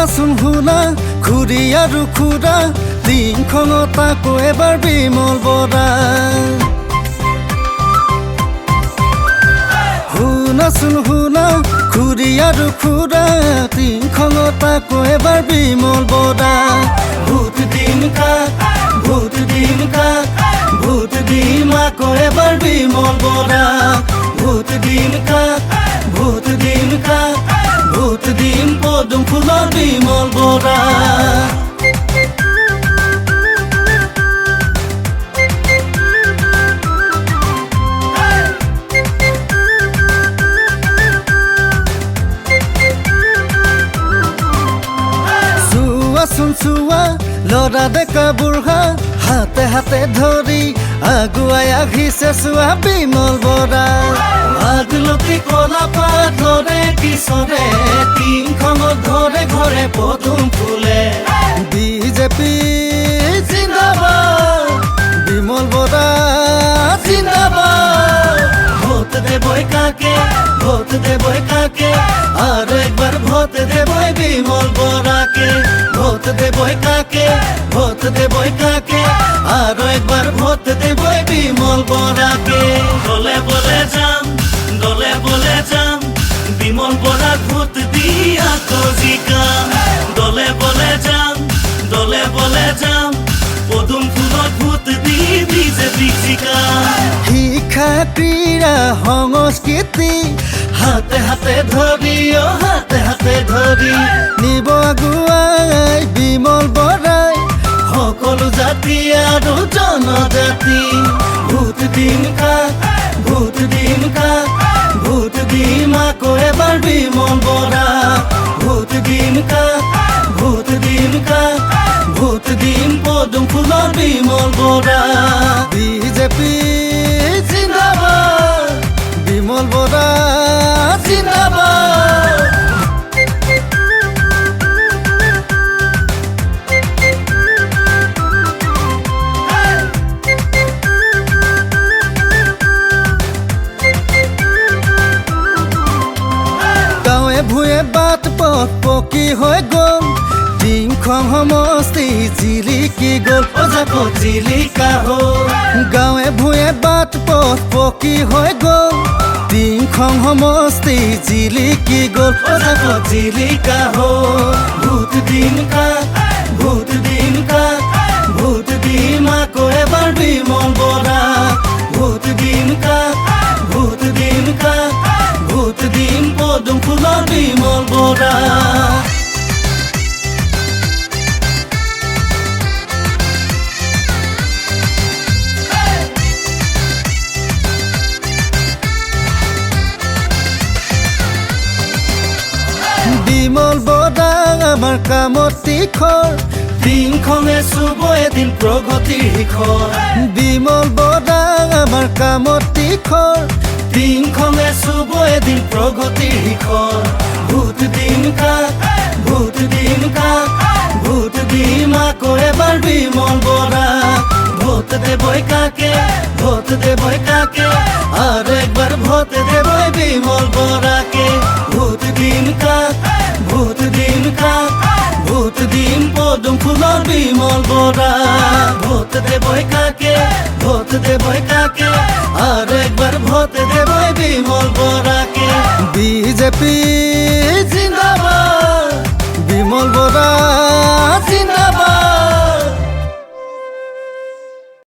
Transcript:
শুনা খুৰী আৰু খুৰা টিংখনত আকৌ এবাৰ বিমল বৰা শুনা খুৰী আৰু খুৰা টিংখনত আকৌ এবাৰ বিমল বৰা ভূত দিম আকৌ এবাৰ বিমল বৰা ভূত দিম পদুম ফুলৰ বিমল বৰা চোৱা লৰা ডেকা বুঢ়া হাতে হাতে ধৰি আগুৱাই আহিছে চোৱা বিমল বৰা আগলতি কলা পাত ধৰে কিশোৰে টিংখনত ঘৰে ঘৰে পদুম ফুলে বিজেপি জিন্দাবাদ বিমল বৰা জিন্দাবাদ ভোট দেবই কাকে আর একবার ভোট দেবই বিমল বরাকে ভোট দেবই কাকে আর একবার ভোট দেবই বিমল বরাকে দলে বলে যাম বিমল বরা ভোট দিয়া তো জিকাম দলে বলে যাম পদুম ফুলত ভোট দি বিজেপি জিকাম শিক্ষা ক্ৰীড়া সংস্কৃতি হাতে হাতে ধৰি নিব আগুৱাই বিমল বৰাই সকলো জাতি আৰু জনজাতি ভোট দিম আকৌ এবাৰ বিমল বৰা ভোট দিম পদুম ফুলৰ বিমল বৰা বিজেপি জিন্দাবাদ বিমল বৰা জিন্দাবাদ গাঁৱে ভূঞে বাট পথ পকী হৈ গ'ল টিংখন সমষ্টি জিলিকি গ'ল অজাপত জিলিকা হ'ল গাঁৱে ভূঞে বাট পথ পকী হৈ গ'ল টিংখন সমষ্টি জিলিকি গ'ল অজাপত জিলিকা হ'ল ভোট দিম আকৌ এবাৰ বিমল বৰা ভোট দিম পদুম ফুলৰ বিমল বৰা বিমল বৰা আমাৰ কামত তীখৰ টিংখনে চুব এদিন প্ৰগতিৰ শিখৰ বিমল বৰা আমাৰ কামত তীখৰ টিংখনে চুব এদিন প্ৰগতিৰ শিখৰ ভোট দিম আকৌ এবাৰ বিমল বৰা ভোট দেবই কাকে আৰু একবাৰ ভোট দেবই বিমল বৰাকে ভোট দিম পদুম ফুলৰ বিমল বৰা ভোট দেবই কাকে আৰু একবাৰ ভোট দেবই বিমল বৰাকে বিজেপি